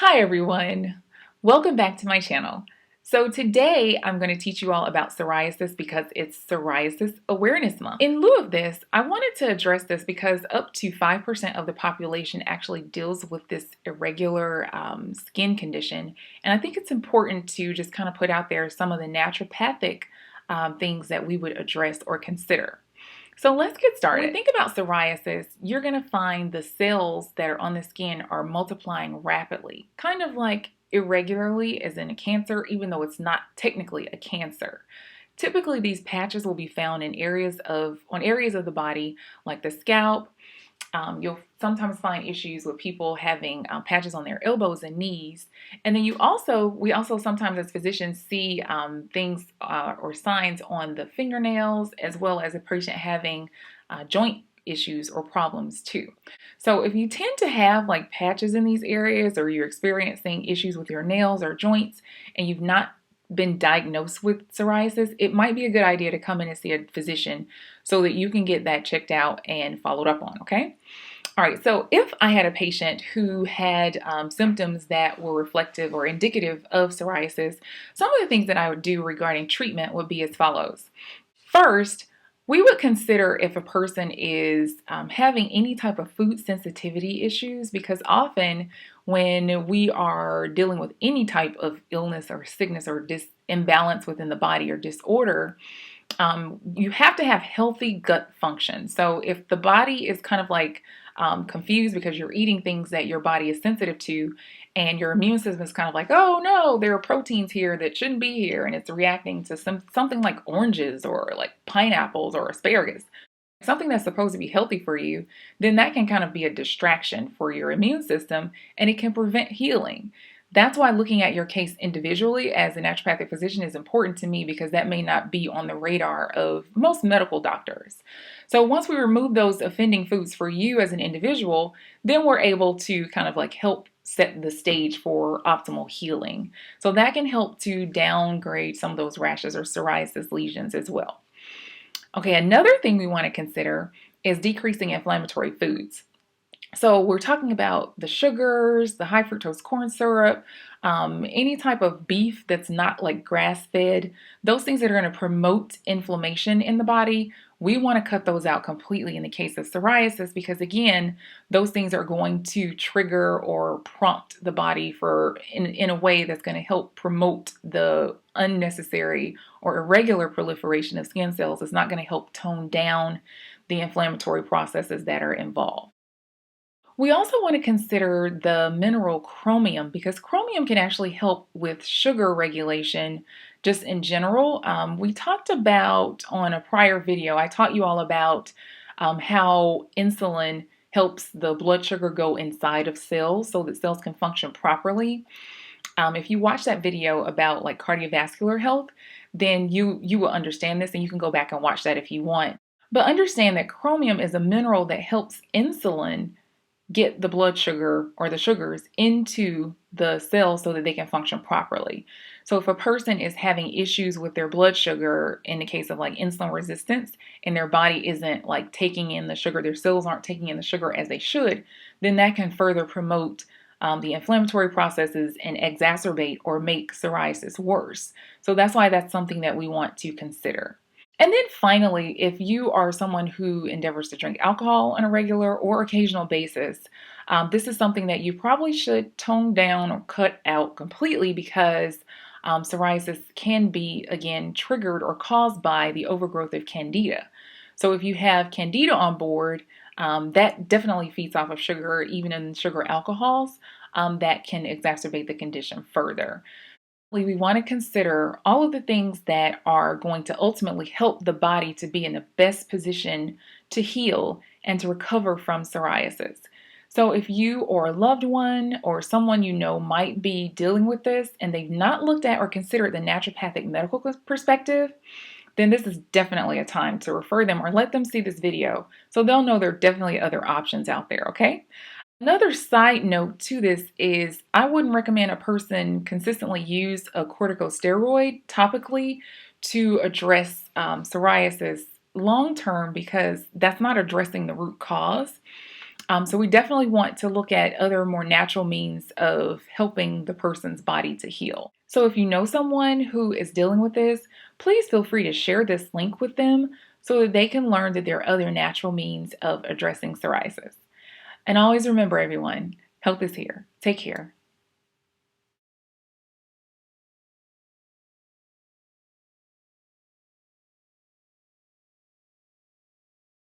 Hi everyone, welcome back to my channel. So today I'm going to teach you all about psoriasis because it's Psoriasis Awareness Month. In lieu of this, I wanted to address this because up to 5% of the population actually deals with this irregular skin condition, and I think it's important to just kind of put out there some of the naturopathic things that we would address or consider. So let's get started. When we think about psoriasis, you're going to find the cells that are on the skin are multiplying rapidly, kind of like irregularly as in a cancer, even though it's not technically a cancer. Typically, these patches will be found in areas of the body like the scalp. You'll sometimes find issues with people having patches on their elbows and knees. And then we also sometimes as physicians see things or signs on the fingernails, as well as a patient having joint issues or problems too. So if you tend to have like patches in these areas, or you're experiencing issues with your nails or joints, and you've not been diagnosed with psoriasis, it might be a good idea to come in and see a physician so that you can get that checked out and followed up on, okay? All right, so if I had a patient who had symptoms that were reflective or indicative of psoriasis, some of the things that I would do regarding treatment would be as follows. First, we would consider if a person is having any type of food sensitivity issues, because often when we are dealing with any type of illness or sickness or imbalance within the body or disorder, you have to have healthy gut function. So if the body is kind of like confused because you're eating things that your body is sensitive to, and your immune system is kind of like, oh no, there are proteins here that shouldn't be here, and it's reacting to something like oranges or like pineapples or asparagus, something that's supposed to be healthy for you, then that can kind of be a distraction for your immune system, and it can prevent healing. That's why looking at your case individually as a naturopathic physician is important to me, because that may not be on the radar of most medical doctors. So once we remove those offending foods for you as an individual, then we're able to kind of like help set the stage for optimal healing. So that can help to downgrade some of those rashes or psoriasis lesions as well. Okay, another thing we want to consider is decreasing inflammatory foods. So we're talking about the sugars, the high fructose corn syrup, any type of beef that's not like grass-fed, those things that are going to promote inflammation in the body. We want to cut those out completely in the case of psoriasis, because again, those things are going to trigger or prompt the body in a way that's going to help promote the unnecessary or irregular proliferation of skin cells. It's not going to help tone down the inflammatory processes that are involved. We also want to consider the mineral chromium, because chromium can actually help with sugar regulation just in general. We talked about on a prior video, I taught you all about how insulin helps the blood sugar go inside of cells so that cells can function properly. If you watch that video about like cardiovascular health, then you will understand this, and you can go back and watch that if you want. But understand that chromium is a mineral that helps insulin get the blood sugar or the sugars into the cells so that they can function properly. So if a person is having issues with their blood sugar, in the case of like insulin resistance, and their body isn't like taking in the sugar, their cells aren't taking in the sugar as they should, then that can further promote the inflammatory processes and exacerbate or make psoriasis worse. So that's why that's something that we want to consider. And then finally, if you are someone who endeavors to drink alcohol on a regular or occasional basis, this is something that you probably should tone down or cut out completely, because psoriasis can be, again, triggered or caused by the overgrowth of candida. So if you have candida on board, that definitely feeds off of sugar, even in sugar alcohols, that can exacerbate the condition further. We want to consider all of the things that are going to ultimately help the body to be in the best position to heal and to recover from psoriasis. So if you or a loved one or someone you know might be dealing with this and they've not looked at or considered the naturopathic medical perspective, then this is definitely a time to refer them or let them see this video so they'll know there are definitely other options out there, okay? Another side note to this is I wouldn't recommend a person consistently use a corticosteroid topically to address psoriasis long term, because that's not addressing the root cause. So we definitely want to look at other more natural means of helping the person's body to heal. So if you know someone who is dealing with this, please feel free to share this link with them so that they can learn that there are other natural means of addressing psoriasis. And always remember, everyone, health is here. Take care.